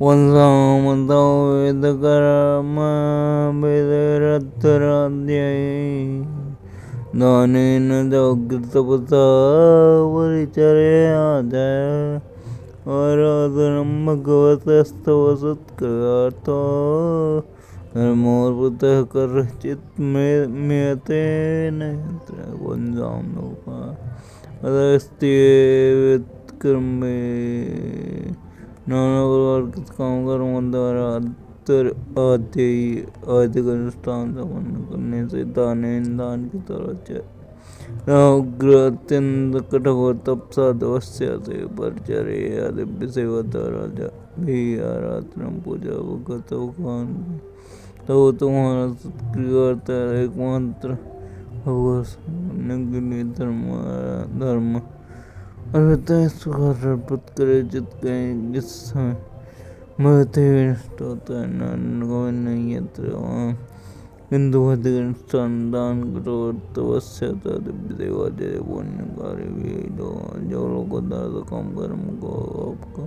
वंशामदवेदकर्मविदरत्तराध्यै दानेन जागृतपथा परिचर्याय आराधनं भगवतस्तव सत्कृतो धर्मोऽर्पितः करचित् मेयते नयत्र वंशां लोका अतस्त्येवेत्कर्मे नाना प्रकार के काम कर्मों द्वारा आद्य अनुष्ठान संपन्न करने से दान की तरह अग्र अत्यंत कठोर तपसा तपस्या से परिचर्या दिव्य सेवा द्वारा भी आराधना पूजा भगवत तो तुम्हारा सत्क्रियार्थ एकमात्र भगवान के लिए धर्म अर्पित अर्पित करे चित गए जिस समय मरते हुए नष्ट होता है नारायण गोविंद नहीं यत्र हिंदू अधिक अनुष्ठान दान कठोर तपस्या दिव्य देवा जय पुण्य कार्य भी जो लोग काम कर्म को आपको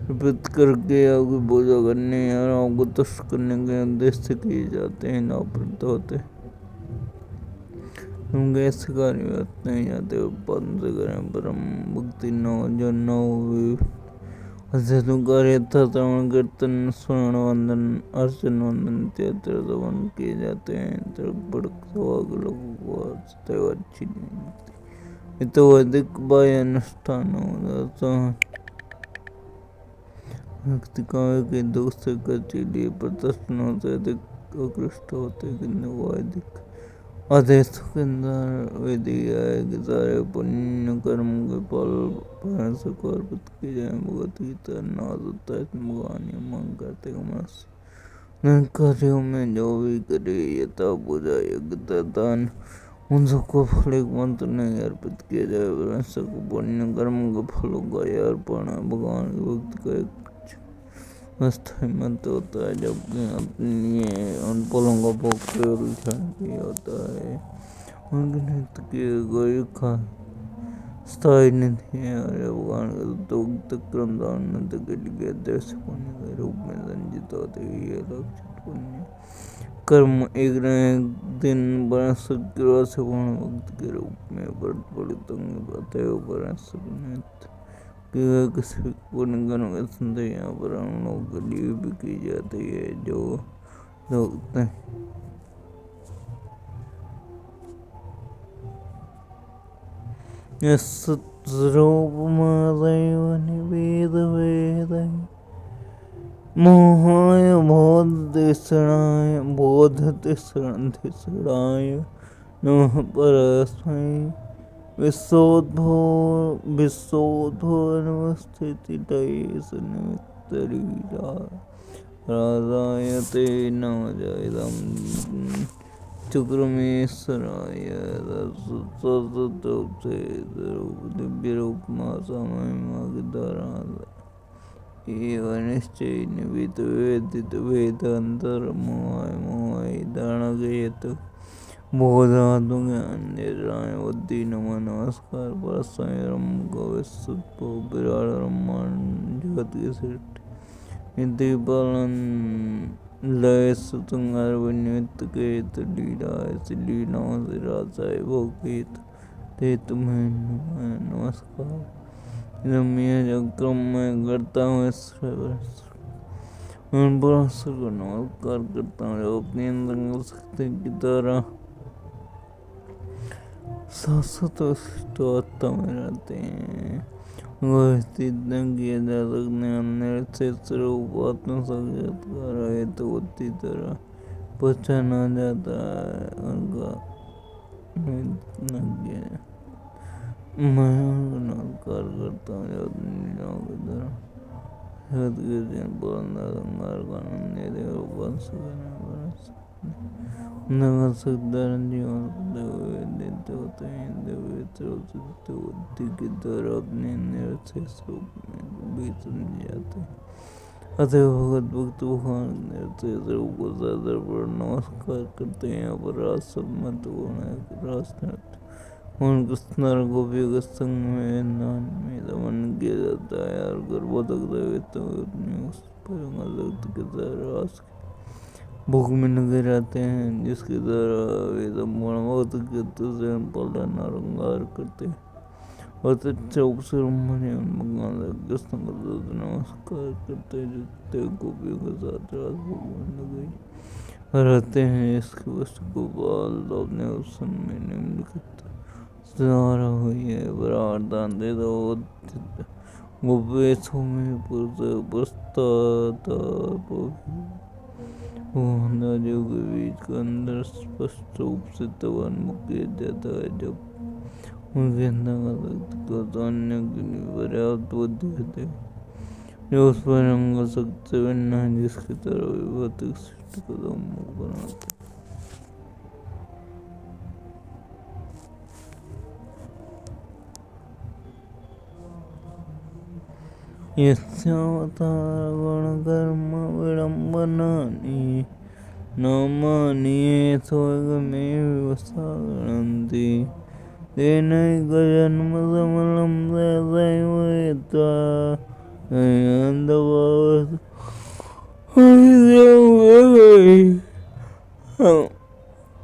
अर्पित करके आपकी पूजा करने और आपको तुष्ट करने के उद्देश्य से किए जाते हैं लाभप्रद होते हम ऐसे कार्य व्यक्त नहीं जाते उत्पादन से करें परम भक्ति न जो न अध्ययन कार्य यथा श्रवण कीर्तन स्मरण वंदन अर्चन वंदन इत्यादि श्रवण किए जाते हैं अच्छी नहीं मिलती तो अधिक बाह्य अनुष्ठान व्यक्ति काव्य के दुख से कच्चे लिए प्रदर्शन होते अधिक आकृष्ट होते किन्तु वो अधिक आदेशों के अंदर विधि है कि सारे पुण्य कर्म के फल पर से अर्पित किए जाए भगवत गीता नाद होता है भगवान ये मांग करते मनुष्य कार्यों में जो भी करे यथा पूजा यज्ञ दान उन सबको फल एक मंत्र नहीं अर्पित किया जाए मनुष्य को पुण्य कर्म के फलों का यह अर्पण भगवान की भक्ति का एक अस्थायी मंत्र होता है जबकि अपनी उन फलों का भोग केवल क्षण ही होता है उनके नित्य के कोई स्थायी नहीं है और भगवान का उक्त क्रम दान के लिए दृश्य पुण्य के रूप में संचित होते हुए ये लक्षित पुण्य कर्म एक न एक दिन से पूर्ण भक्त के रूप में प्रतिफलित होंगे अतएव कि वह किसी पुण्य कर्म के संदेह यहाँ पर हम लोगों के लिए भी की जाती है जो लोग यस्रूपमादैव निवेद वेदै मोहाय बोधतिसृणाय नमः परस्मै विश्वोद्भवनवस्थितिलये निमित्तलीलाराधाय ते नमः इदं चुक्रमेश्वराय दिव्यरूपमा महिमा के द्वारा एवं निश्चय निवित वेदित वेदांतर मोहाय धारणा के हेतु बोधात्म ज्ञान निर्णय बुद्धि नमः नमस्कार परस्वयं को विश्व विराट ब्रह्मांड जगत की सृष्टि नित्य पालन लय सुतंगार निमित्त के हेतु लीला ऐसी लीलाओं से राजाए भोग हेतु ते तुम्हें नमस्कार रम्य जो क्रम में करता हूँ परमेश्वर को नमस्कार करता हूँ जो अपनी अंतरंग शक्ति की द्वारा शाश्वत आत्मा में रहते हैं वह स्थित न किया जा सकते अन्य स्वरूप आत्म साक्षात्कार है तो उसी तरह पहचाना जाता है उनका मैं उनको नमस्कार करता हूँ जो लीलाओं के द्वारा जगत के जीवन बुलंद संगार का आनंद लेते और वंश नगर साधारण जीवन को देते होते हैं देवते बुद्धि के द्वारा अपने निरर्थक स्वरूप में भी समझे जाते हैं। अतः भगवत भक्त भगवान निरर्थक स्वरूप को सादर पर नमस्कार करते हैं। अपराध सम्मत रास नृत्य उन कृष्ण और गोपियों के संग में नान में दमन किया जाता है और गर्भोदक देवता उस परम के द्वारा रास भोग में लगे रहते हैं, जिसके द्वारा वे संपूर्ण भक्त के स्वयं पालन और अंगार करते हैं और सच्चा अवसर मने भगवान कृष्ण को नमस्कार करते हैं, जो गोपियों के साथ रास भोग में लगे रहते हैं। इसके वस्तु गोपाल अपने अवसर में निम्नलिखित सुधारा हुई है। वरदान दे दो गोपेशों में नदियों के बीच का अंदर स्पष्ट रूप से तब अनुभव किया जाता है जब उनके अंदर अन्य के लिए पर्याप्त बुद्धि होती है, जो उस पर हम सकते बनना है, जिसकी तरह भौतिक सृष्टि को सम्मुख बनाते हैं। यस्यावतार गुणकर्म विडम्बनानि न मानिये स्वर्गमेव सागरन्ति तेनैकजन्म समलं सहसैवैत्वा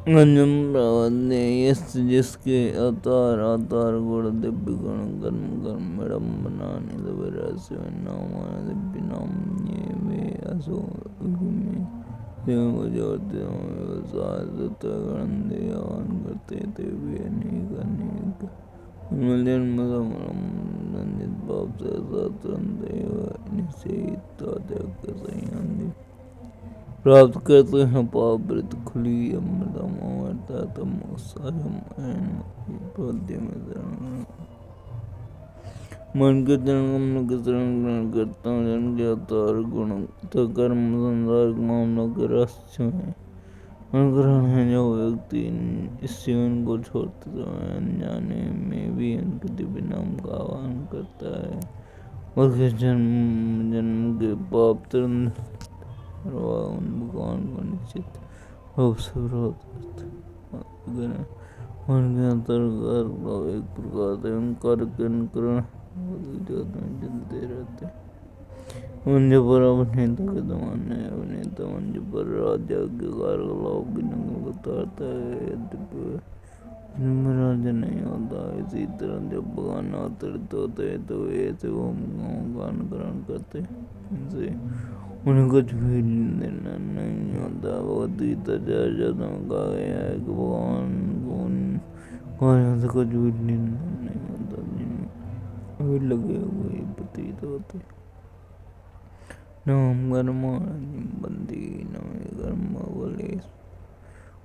अंजम प्रवदे यस्य जिसके अवतार गुण दिव्य गुण कर्म विडम्बनानि रहस्य नाम दिव्य नाम ये वे असो में देव को जोड़ते गणन देवान करते थे वे अनेक जन्म समरम रंजित पाप से निश्चय प्राप्त करते हैं। पावृत खुली अमृतम अमृतम उत्साहम मन के जन्म के शरण ग्रहण करता हूँ। जन्म के अवतार गुण तो कर्म संसार मामलों के रहस्य में अनुग्रहण है। जो व्यक्ति इस जीवन को छोड़ते समय अनजाने में भी उनके दिव्य नाम का आह्वान करता है, उसके जन्म के पाप तुरंत उन भगवान को निश्चित रूप से विरोध करते हैं। उनके अंतर्गत एक प्रकार से उनका अनुकरण में चलते रहते हैं। मंज पर अभिनेता के जमाने अभिनेता मंज पर राजा के कार्यकलाप की नकल उतारता है, राजा नहीं होता। इसी तरह जब भगवान अवतरित होते हैं तो वे ऐसे का अनुकरण करते हैं, उन्हें कुछ भी निर्णय नहीं होता। भगवत गीता 4 में कहा गया है कि भगवान को उन कार्यों से कुछ भी निर्णय नहीं होता जिनमें वे लगे हुए प्रतीत होते। नाम कर्माणि बंदी नमे कर्म बले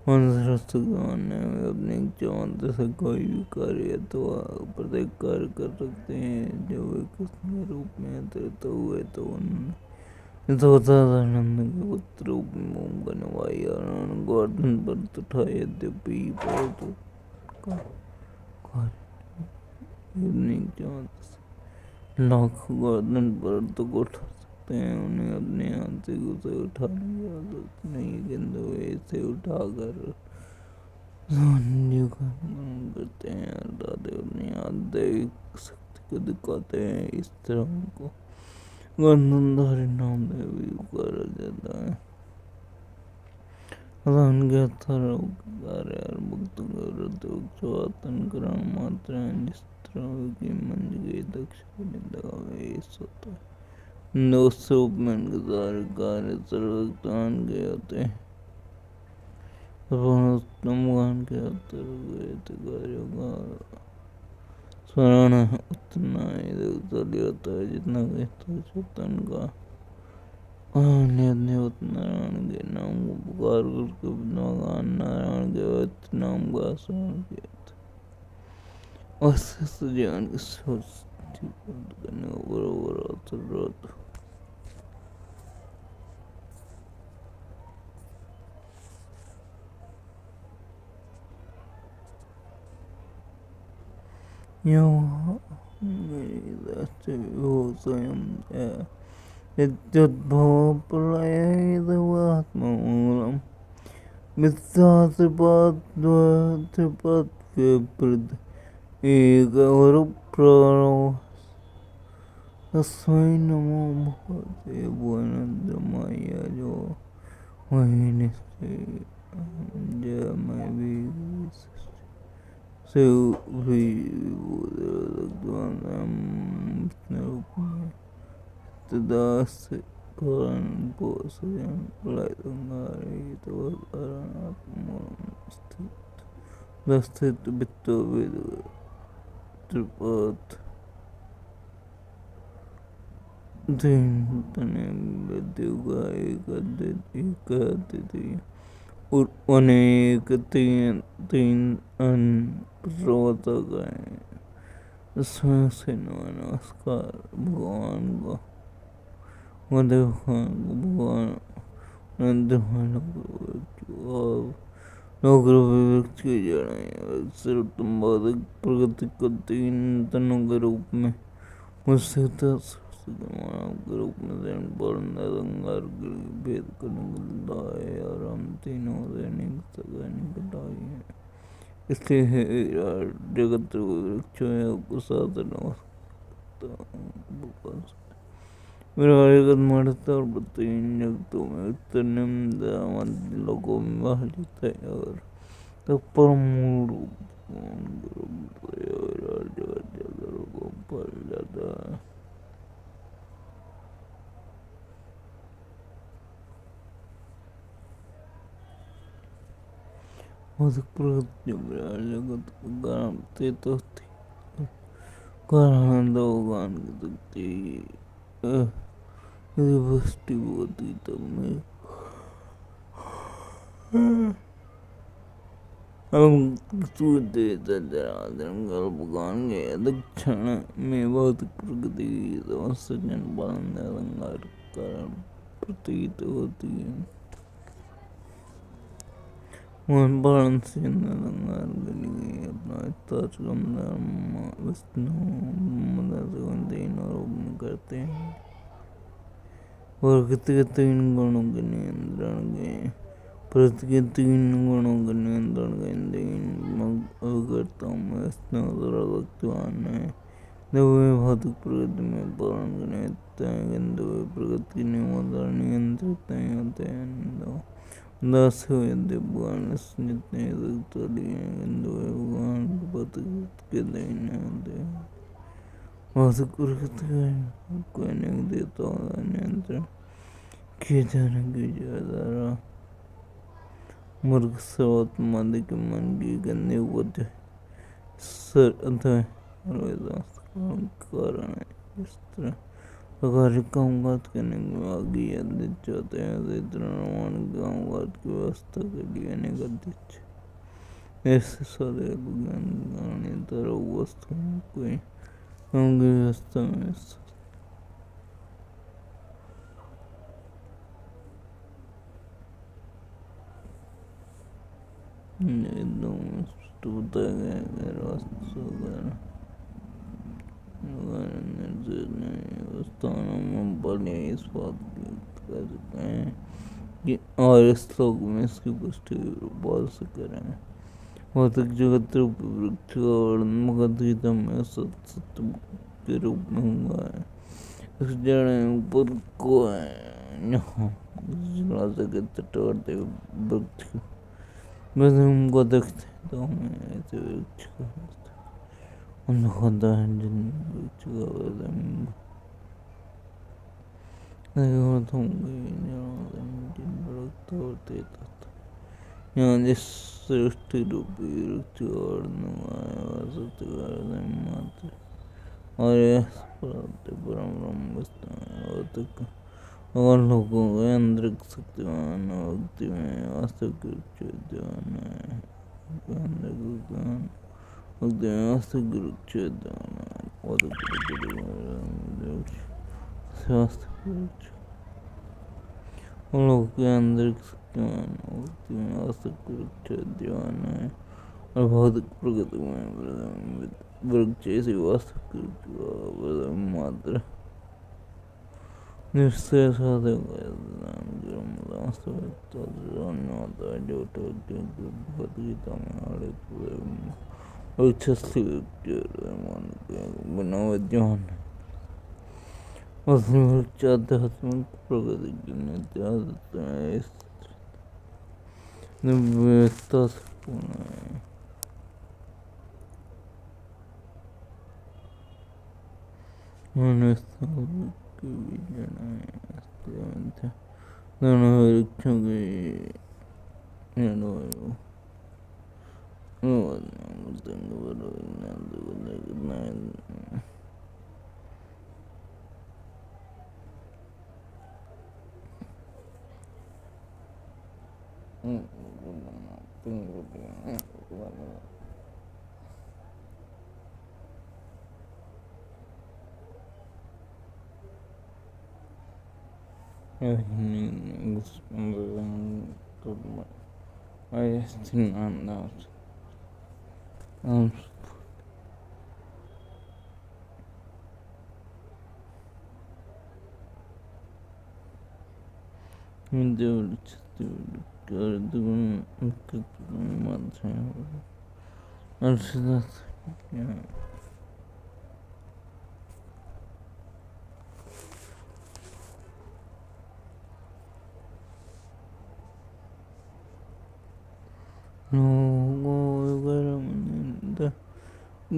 मनुष्य में अपनी इच्छा से कोई भी कार्य अथवा प्रत्येक कार्य कर सकते हैं। जब वे कृष्ण के रूप में अवतरित हुए तो साधारण के पुत्र रूप में मोम का नवाई और गर्दन पर उठाए। यद्यपि लाख गर्दन पर तो उठा सकते हैं, उन्हें अपने हाथ से उसे उठाने की आदत नहीं, किंतु वे इसे उठाकर करते हैं, अर्थात अपनी आंतरिक शक्ति को दिखाते हैं। इस तरह उनको गर्दनधारी नाम में भी पुकारा जाता है। उनके कार्य और भक्तों के विरुद्ध करण मात्र है। जिस तरह की मंज के दक्ष होता है, दोस्त रूप में उनके सारे कार्य सर्वक्तान के होते हैं। भगवान के अंतर्गत कार्यों का स्मरण उतना ही होता है जितना कहता उनका नारायण के नाम को पुकार करके भगवान नारायण के वक्त नाम का स्मरण किया था। और जीवन की सोच करने को बराबर यहाँ मेरी दृष्टि वो स्वयं है यद्भव प्रलयैर्वात्ममूलम् मिथ्यात्रिपाद्वैतप्रद एकवरुप्राणो तस्मै नमो भगवते भुवनन्द्रमय जो वही निश्चय जय मैं भी से भी रूप में तदास्य कारण पोषण प्रलयंगारे तो स्थित वित्तो विद त्रिपथ दिन तने विद्युगा एक और अनेक तीन तीन अन प्रवर्तक हैं इसमें से नमस्कार भगवान को भगवान नौकर विवृक्त की जाने उत्तम बाधक प्रगति को तीन तनों के रूप में मुझसे मानव के रूप में अंगार भेद करने और हम तीनों दैनिक घटाई है इसलिए है जगत वृक्ष साधन विराजगत मरता और तीन जगतों में उत्तरनिम लोगों में विभाजित है और तब परम रूप को फल जाता है प्रगति जगत को कारण तो कारण भगवान की शक्ति वृष्टि होती तब में हम भगवान के दक्षिण में बहुत प्रगति सज्जन पालन अलंकार कारण प्रतीत होती है मोहन पालन से अलंकार के लिए अपना इत्ताचकम धर्म विष्णु तीन रूप में करते हैं प्रकृति के तीन गुणों के नियंत्रण के प्रकृति के तीन गुणों के नियंत्रण के तीन अवकर्ताओं में विष्णु भक्तिवान है वे भौतिक प्रकृति में पालन करते हैं किंतु वे प्रकृति के नियमों द्वारा नियंत्रित नहीं होते हैं दास भगवान जितने लिए हैं किंतु वे भगवान के नहीं होते हैं भौतिक प्रकृति को अनेक देवताओं का नियंत्रण किए जाने की द्वारा मृग सर्वोत्तमादि के मन की गंदे उपज कारण है इस तरह प्रकार कामकाज करने के आगे अध्यक्ष चाहते हैं निर्माण कामकाज की व्यवस्था के लिए अनेक अध्यक्ष ऐसे सारे ज्ञान तरह वस्तु कोई काम की व्यवस्था में बताया गया वास्तु इस बात कर सकते हैं कि और इस श्लोक में इसकी पुष्टि बोल से करें भौतिक जगत रूप वृक्ष का वर्णन भगवद गीता में सत्य के रूप में हुआ है इस जड़ ऊपर को है जलाशय के तटवर्ती वृक्ष को देखते तो हमें ऐसे वृक्ष का होता है जिन वृक्ष का यहाँ जिस सृष्टि रूपी वृक्ष मात्र और परम और लोगों के अंदर शक्तिमान भक्ति में वास्तविक वृक्ष विद्यमान है भक्ति में वास्तविक वृक्ष विद्यमान लोग के अंदर शक्तिमान भक्ति में वास्तविक वृक्ष विद्यमान है और भौतिक प्रकृति में वृक्ष ऐसी वास्तविक मात्र निश्चय साधक जो भगवत गीता में वृक्षस्थी व्यक्ति बिना विद्यमान उसमें वृक्ष आध्यात्मिक प्रगति की नित्यता से पूर्ण है। मनुष्य के बीच दोनों वृक्षों की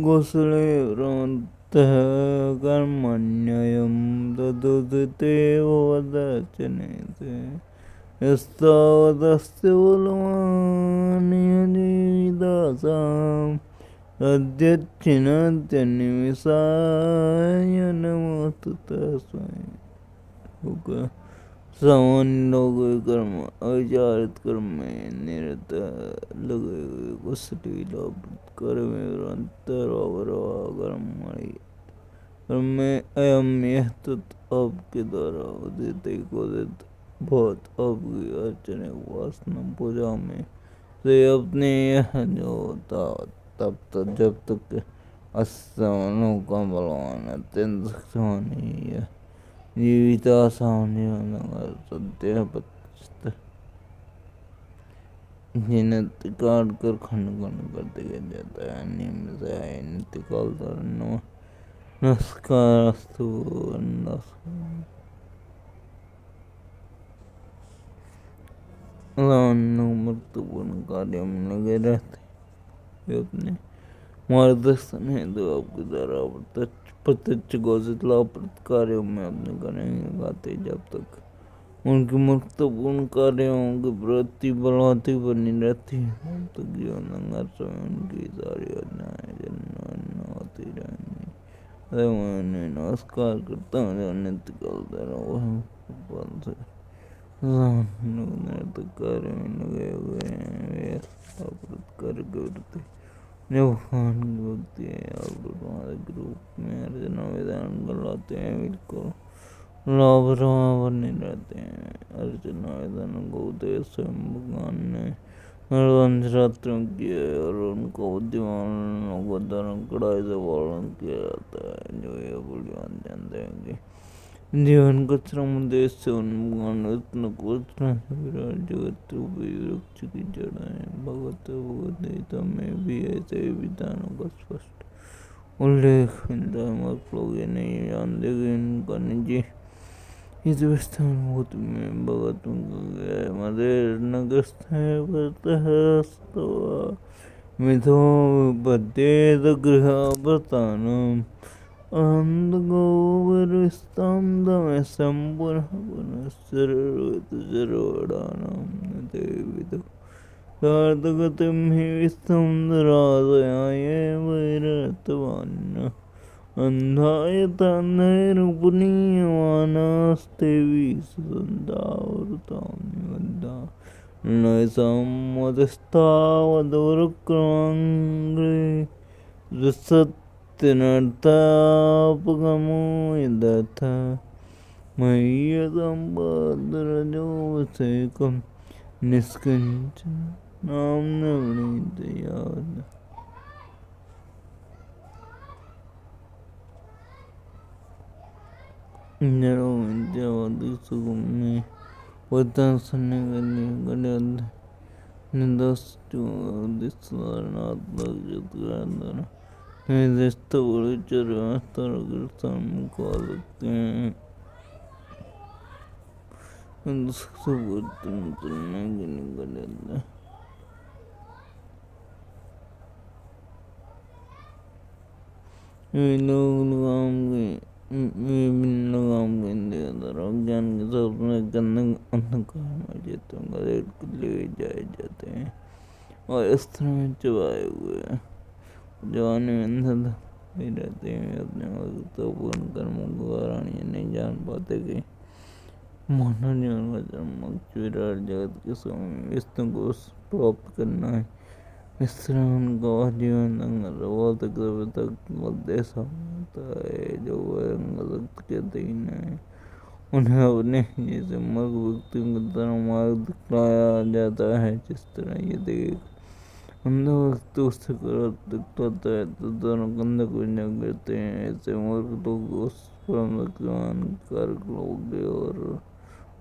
गोसलेवरन्तः कर्मण्ययं तदुदिते वदचनेते यस्तावदस्य बलवानियजीदासां तद्यच्छिनत्यनिमिषाय नमोऽस्तु तस्मै। सामान्य लोग कर्म अविचारित कर्म में निरत लगे हुए कुशली लाभ कर्म कर्म में अयम यह तत् आपके द्वारा उदित बहुत आपकी अर्चना उपासना पूजा में से अपने यह जो तब तक जब तक अस्तमनों का बलवान अत्यंत शक्तिमानी है जीविता सामने सत्य जिन्हें काट कर खंड खंड करते गया जाता है नियम से नित्य काल नमस्कारस्तु महत्वपूर्ण कार्य में लगे रहते अपने मार्गदर्शन है तो आपके द्वारा प्रत्यक्ष घोषित लाभप्रद कार्यों में अपने करेंगे गाते जब तक उनकी महत्वपूर्ण कार्यों की प्रवृत्ति बलवती बनी रहती है तब तक जीवन समय उनकी सारी योजनाएं जन्म होती रहेंगी। अरे मैं नमस्कार करता हूँ जो नित्य काल कार्य में लगे हुए हैं कार्य के वृत्ति जो भगवान की भक्ति है आप तुम्हारे रूप में अर्चना विधान करवाते हैं बिल्कुल लाभरवा बने रहते हैं। अर्चना विधान को उद्देश्य स्वयं भगवान ने रात्रों किए और उनको बुद्धिमानों को धर्म कड़ाई से पालन किया जाता है जो ये बुद्धिमान जानते हैं कि जीवन का श्रम उद्देश्य से उन्मुखान रत्न को विराट जगत रूपी वृक्ष की जड़ें भगवत गीता में भी ऐसे विधानों का स्पष्ट उल्लेख मिलता है। मत लोग ये नहीं जानते कि इनका निजी इस व्यवस्था में भगवत गया है मदेर नगस्थ है मिथो विपद्येत गृहवतानम् अहंगोवरिस्तं दमसं पुनः पुनश्चरणानां देविदो सार्थकतिं हि विस्तं दुरादयाय वैरतवान् अन्धाय तन्नैरुपनीयमानास्तेवि सुसन्दावृतां निबद्धा नैषां मदस्तावदुरक्रमाङ्ग्रे नर्तापगमो यदथ मय्यदं भद्रजोऽभिषेकं निष्किञ्चन नाम नवनीत याद जरो विद्यावादी सुगमी वतन सन्ने गले निंदस्तु दिस्वारणात्मक जतगांधर निर्दिष्ट परिचर तरगृतम कालते सुवर्तन तुलने गले लगाम के ज्ञान के सपने अंधकार में चेतन ले जाए जाते हैं और अस्त्र में चबाए हुए जवानी में अंधध रहते हैं अपने महत्वपूर्ण कर्मों के कारण ये नहीं जान पाते कि मानव जीवन का चरमक विराट जगत के समय विष्णु को प्राप्त करना है। इस तरह उनका जीवन बहुत तक मध्य होता है जो वह के अधीन है। उन्हें अपने जैसे मूर्ख व्यक्तियों की तरह मार्ग दिखलाया जाता है। जिस तरह ये देख अंधा व्यक्ति उससे दिखलाता है तो दोनों कंधे को न गिरते हैं। ऐसे मूर्ख लोग उस परम शक्तिमान कारक लोग और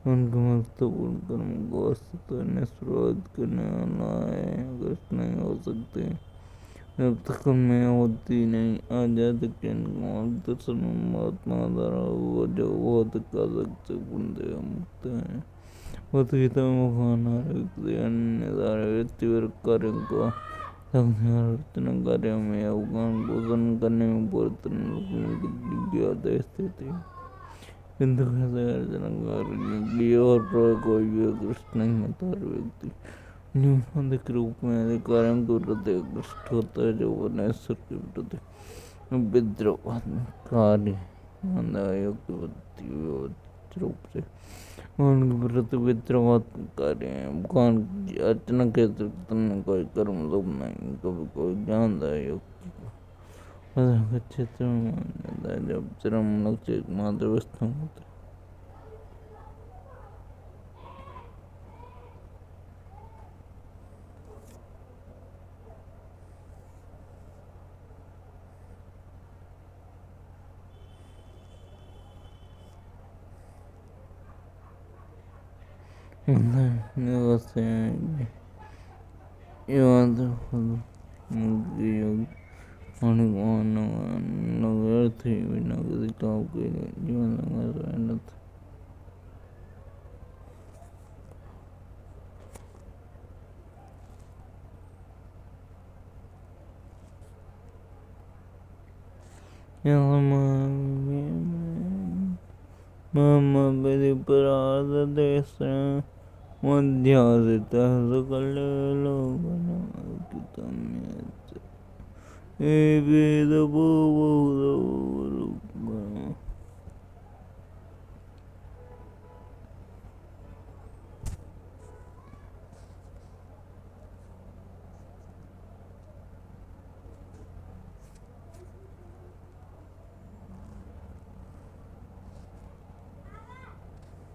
उनके महत्वपूर्ण कर्म को वस्तुतः निष्प्रभावित करने वाला है अग्रस्त नहीं हो सकते जब तक उनमें होती नहीं आ जाती कि मार्गदर्शन महात्मा द्वारा वो जो बहुत कालक से पुण्य मुक्त है। भगवत गीता में भगवान हर व्यक्ति अन्य सारे व्यक्तिवर कार्यों को रचना कार्यों में अवगान पोषण करने में परिवर्तन की आदेश देते हैं किंतु कैसे अर्चना कार्य और कोई भी अग्रस्त नहीं होता। हर व्यक्ति न्यूनाधिक रूप में अधिकारियों के प्रति अग्रस्त होता है जो वनेश्वर के प्रति विद्रोहात्मक रूप से उनके प्रति विद्रोहात्मक कार्य है। भगवान की अर्चना के अतिरिक्त कोई कर्म लोग नहीं कभी कोई ज्ञानदायक क्षेत्र में मान जाता है जब चरम लक्ष्य एकमात्र वस्तु होता है। बिना किसी काम के जीवन परिपराध देश मध्यासित सकल लोग वेद